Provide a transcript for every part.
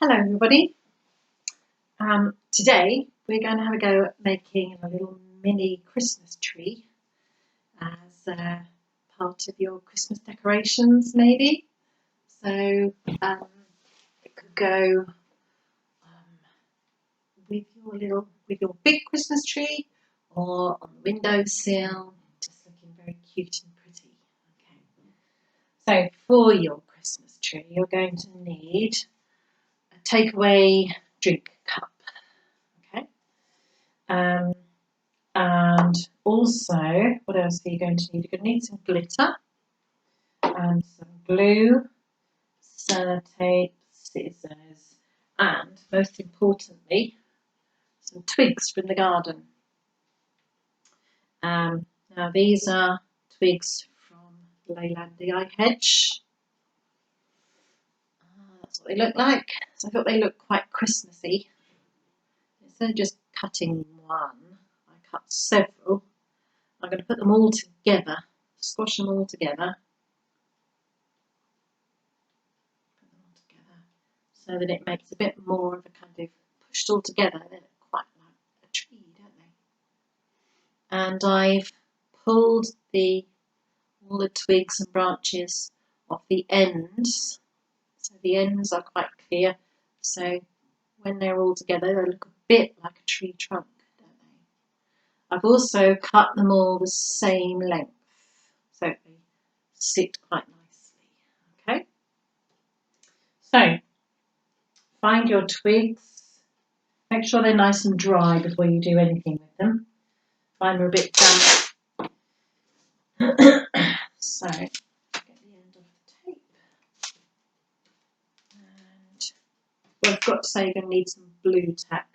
Hello everybody. Today we're going to have a go at making a little mini Christmas tree as part of your Christmas decorations maybe. So it could go with your big Christmas tree or on the windowsill, just looking very cute and pretty. Okay. So for your Christmas tree you're going to need a takeaway drink cup. Okay. And also, what else are you going to need? You're going to need some glitter and some glue, sellotape, scissors, and most importantly, some twigs from the garden. Now these are twigs from the Leylandii hedge. That's what they look like. So I thought they looked quite Christmassy. Instead of just cutting one, I cut several. I'm going to put them all together, squash them all together. So that it makes a bit more of a kind of pushed all together. They look quite like a tree, don't they? And I've pulled all the twigs and branches off the ends. So the ends are quite clear. So when they're all together, they look a bit like a tree trunk, don't they? I've also cut them all the same length, so they sit quite nicely. Okay. So find your twigs. Make sure they're nice and dry before you do anything with them. Mine were a bit damp. So get the end of the tape. And well, I've got to say you're going to need some blue tack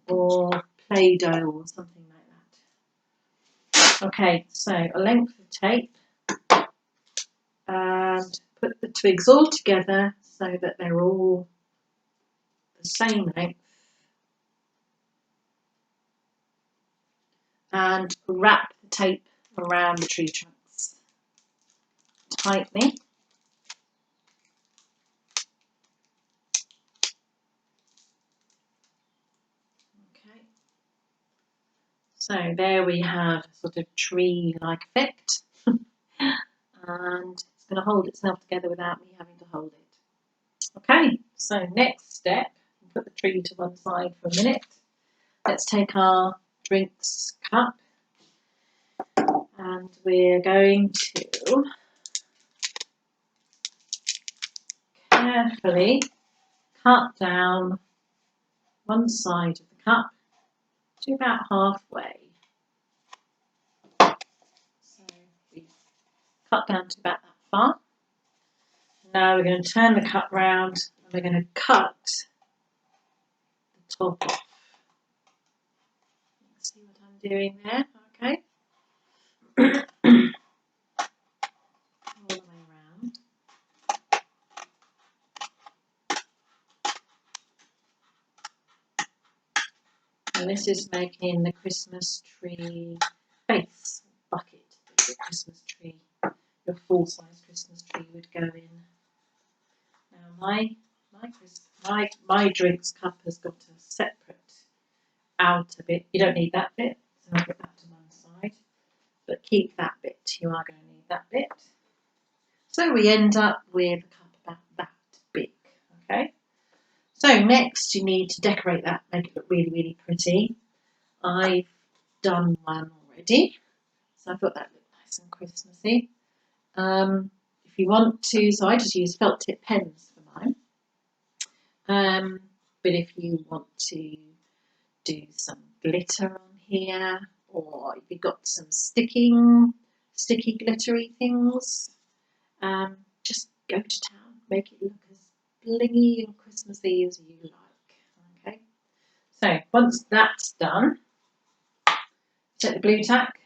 or Play-Doh or something like that. Okay, so a length of tape and put the twigs all together so that they're all the same length. And wrap the tape around the tree trunks tightly. Okay. So there we have a sort of tree-like effect. And it's going to hold itself together without me having to hold it. Okay, so next step, put the tree to one side for a minute. Let's take our drinks cup and we're going to carefully cut down one side of the cup to about halfway. So we cut down to about that far. Now we're going to turn the cup round and we're going to cut the top off. See what I'm doing there, okay? All the way around. And this is making the Christmas tree face bucket that your Christmas tree, your full-size Christmas tree would go in. Now my drinks cup has got a separate outer bit. You don't need that bit, so I'll put that to one side. But keep that bit. You are going to need that bit. So we end up with a cup about that big. Okay. So next you need to decorate that, make it look really, really pretty. I've done one already, so I thought that looked nice and Christmassy. If you want to, so I just use felt tip pens for mine. But if you want to do some glitter on here, or if you've got some sticky glittery things, just go to town, make it look as blingy and Christmassy as you like. Okay, so once that's done, take the blue tack,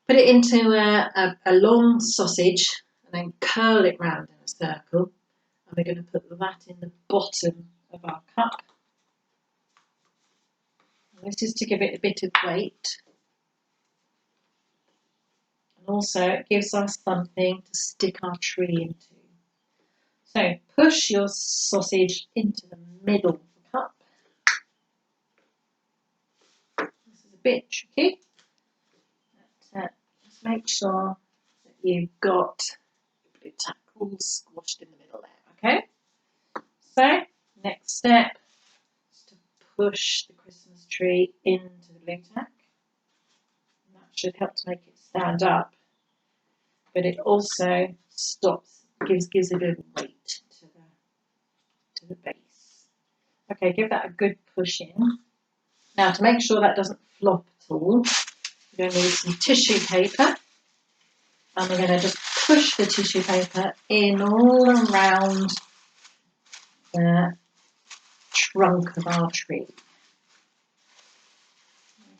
put it into a long sausage and then curl it round in a circle, and we're going to put that in the bottom of our cup. And this is to give it a bit of weight, and also it gives us something to stick our tree into. So put push your sausage into the middle of the cup. This is a bit tricky. But, just make sure that you've got your blue tack all squashed in the middle there, okay? So, next step is to push the Christmas tree into the blue tack. And that should help to make it stand up, but it also gives a bit of weight to the base. Okay, give that a good push in. Now, to make sure that doesn't flop at all, you're going to need some tissue paper, and we're going to just push the tissue paper in all around the trunk of our tree.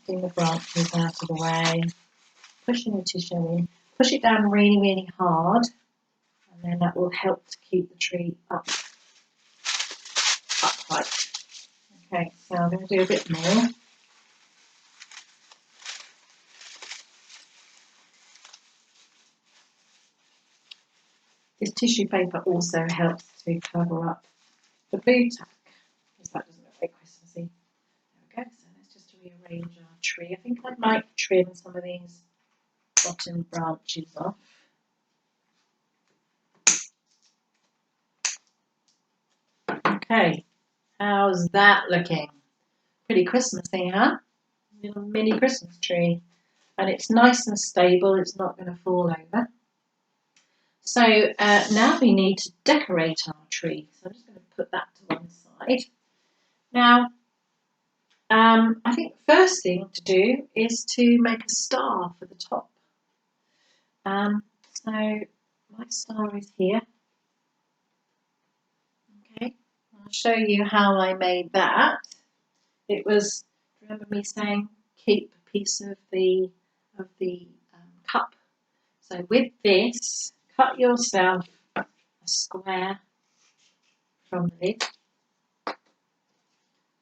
Getting the branches out of the way, pushing the tissue in, push it down really, really hard, and then that will help to keep the tree upright. Okay, so I'm going to do a bit more. This tissue paper also helps to cover up the blue tack, because that doesn't look very Christmassy. There we go, so let's just rearrange our tree. I think I might trim some of these bottom branches off. Okay, how's that looking? Pretty Christmassy, huh? Little mini Christmas tree. And it's nice and stable, it's not going to fall over. So now we need to decorate our tree. So I'm just going to put that to one side. Now, I think the first thing to do is to make a star for the top. So my star is here. Okay, I'll show you how I made that. It was, remember me saying, keep a piece of the cup. So with this, cut yourself a square from the lid.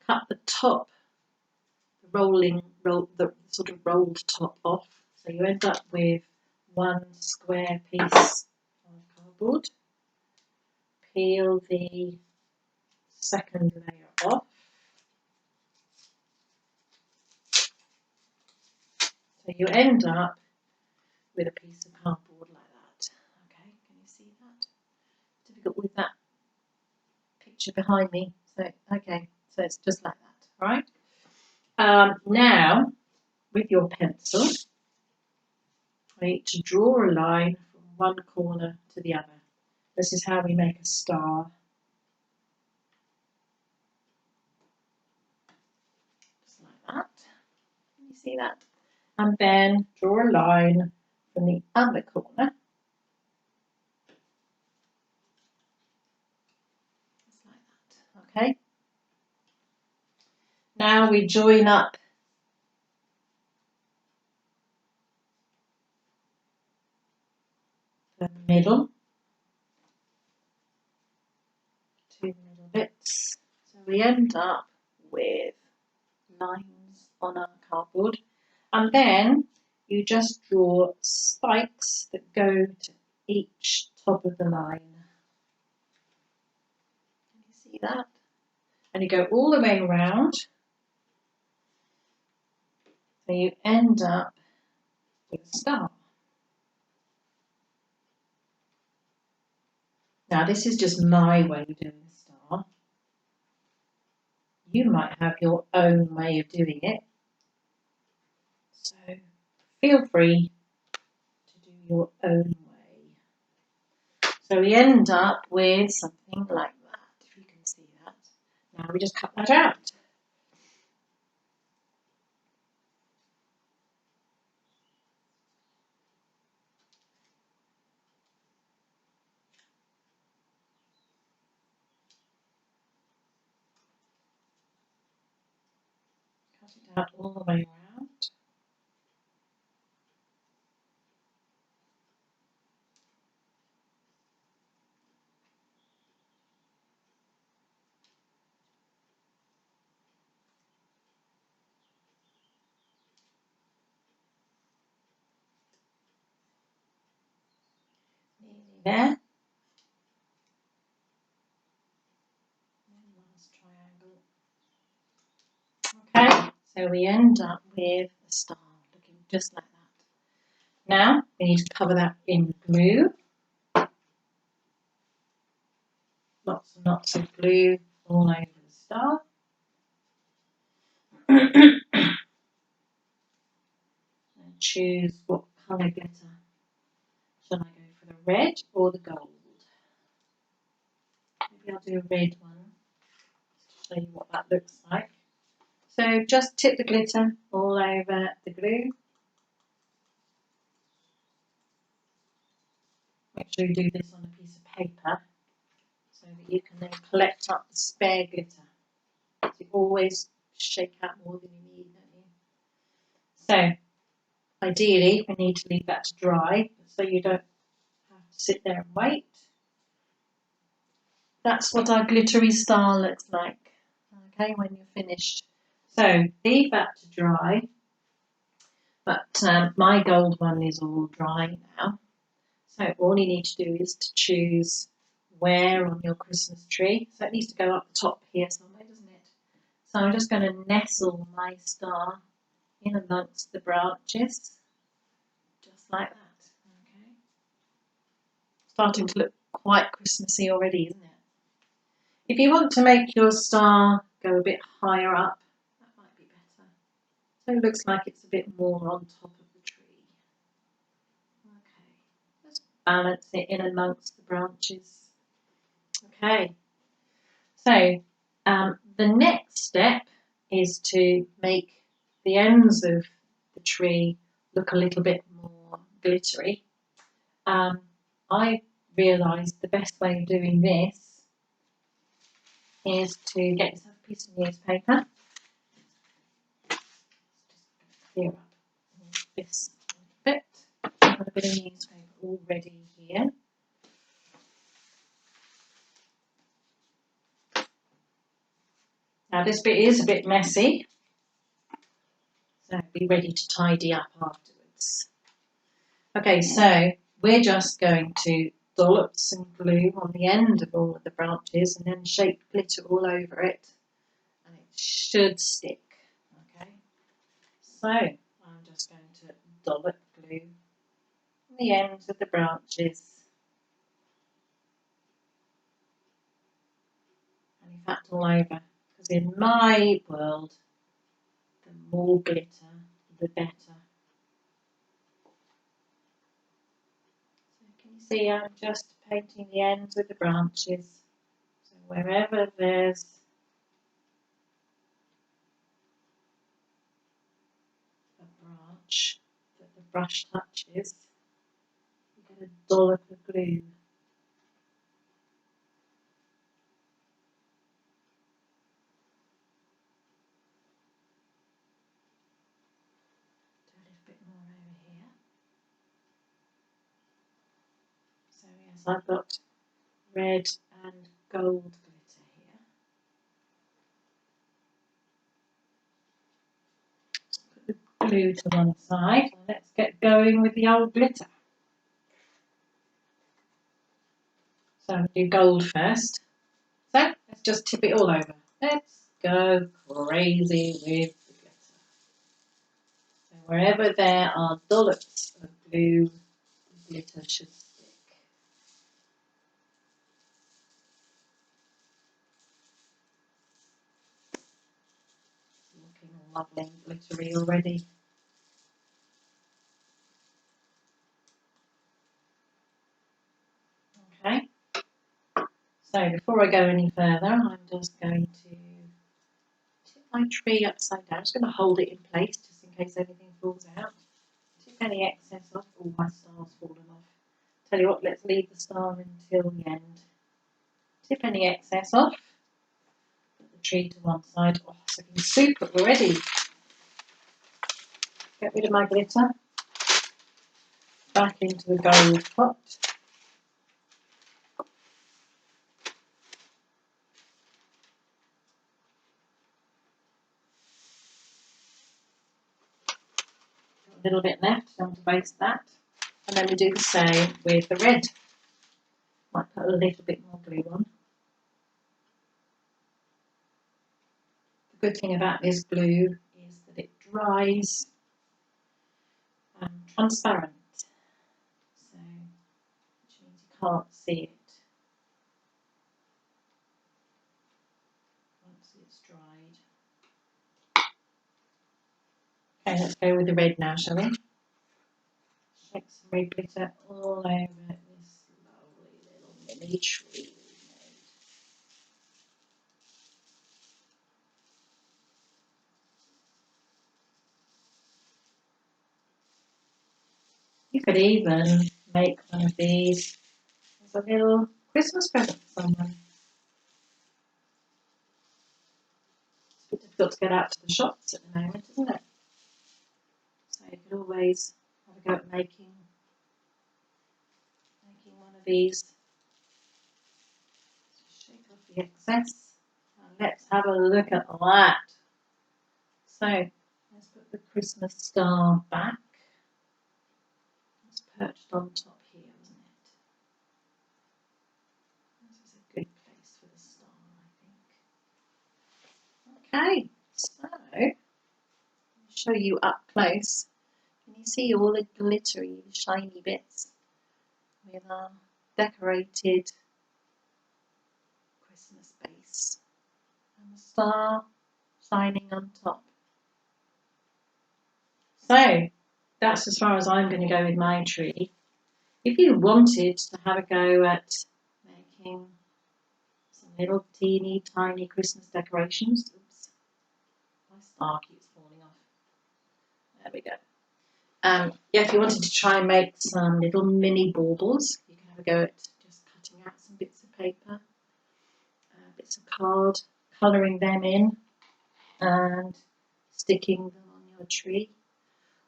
Cut the top, the sort of rolled top off. So you end up with one square piece of cardboard. Peel the second layer off. So you end up with a piece of cardboard like that. Okay, can you see that? Difficult with that picture behind me. So okay, so it's just like that, right? Now, with your pencil, I need to draw a line from one corner to the other. This is how we make a star. Just like that. Can you see that? And then draw a line from the other corner. Just like that. Okay. Now we join up the middle. Two middle bits. So we end up with lines on our cardboard. And then you just draw spikes that go to each top of the line. Can you see that? And you go all the way around. So you end up with a star. Now this is just my way of doing a star. You might have your own way of doing it. So feel free to do your own way. So we end up with something like that, if you can see that. Now we just cut that out. Cut it out all the way around. Nearly there. nice triangle. Okay, so we end up with a star looking just like that. Now we need to cover that in glue. Lots and lots of glue all over the star. And choose what colour glitter. Shall I go for the red or the gold? Maybe I'll do a red one to show you what that looks like. So just tip the glitter all over the glue. Make sure you do this on a piece of paper so that you can then collect up the spare glitter. So you always shake out more than you need, don't you? So ideally we need to leave that to dry so you don't have to sit there and wait. That's what our glittery star looks like, okay, when you're finished. So leave that to dry, but my gold one is all dry now. So all you need to do is to choose where on your Christmas tree. So it needs to go up the top here somewhere, doesn't it? So I'm just going to nestle my star in amongst the branches, just like that. Okay. Starting to look quite Christmassy already, isn't it? If you want to make your star go a bit higher up, that might be better. So it looks like it's a bit more on top of the tree. Okay, just balance it in amongst the branches. Okay, so the next step is to make the ends of the tree look a little bit more glittery. I realised the best way of doing this is to get yourself a piece of newspaper. Clear up this bit. I've got a bit of newspaper already here. Now this bit is a bit messy, so be ready to tidy up afterwards. Okay, so we're just going to dollop some glue on the end of all of the branches and then shake glitter all over it, and it should stick. Okay, so I'm just going to dollop glue on the ends of the branches, and in fact all over, because in my world the more glitter the better. So can you see I'm just painting the ends with the branches, so wherever there's a branch that the brush touches, you get a dollop of glue. Do a little bit more over here. So yes, I've got red and gold glitter here. Put the glue to one side and let's get going with the old glitter. So I'll do gold first. So let's just tip it all over. Let's go crazy with the glitter. So wherever there are dollops of glue, the glitter should stick. Looking lovely and glittery already. Okay. So before I go any further, I'm just going to tip my tree upside down. I'm just going to hold it in place just in case anything falls out. Tip any excess off. Oh, my star's fallen off. Tell you what, let's leave the star until the end. Tip any excess off. Put the tree to one side. Oh, it's looking super already. Get rid of my glitter. Back into the gold pot. Got a little bit left, don't want to waste that. And then we do the same with the red. Might put a little bit more glue on. The good thing about this glue is that it dries transparent, so which means you can't see it once it's dried. Okay, let's go with the red now, shall we? Shake some red glitter all over this lovely little mini tree we've made. You could even make one of these as a little Christmas present for someone. It's a bit difficult to get out to the shops at the moment, isn't it? So you could always have a go at making one of these. Just shake off the excess. And let's have a look at that. So let's put the Christmas star back. It's perched on top here, isn't it? This is a good place for the star, I think. Okay, so I'll show you up close. Can you see all the glittery, shiny bits with our decorated Christmas base and the star shining on top? So that's as far as I'm going to go with my tree. If you wanted to have a go at making some little teeny tiny Christmas decorations, oops, my star keeps falling off. There we go. Yeah, if you wanted to try and make some little mini baubles, you can have a go at just cutting out some bits of paper, bits of card, colouring them in and sticking them on your tree.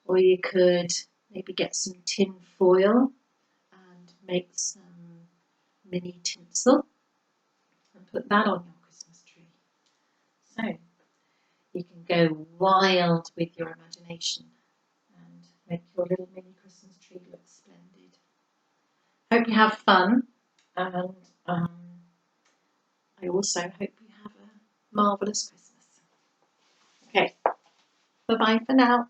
Or you could maybe get some tin foil and make some mini tinsel and put that on your Christmas tree. So you can go wild with your imagination and make your little mini Christmas tree look splendid. Hope you have fun, and I also hope you have a marvellous Christmas. Okay, bye-bye for now.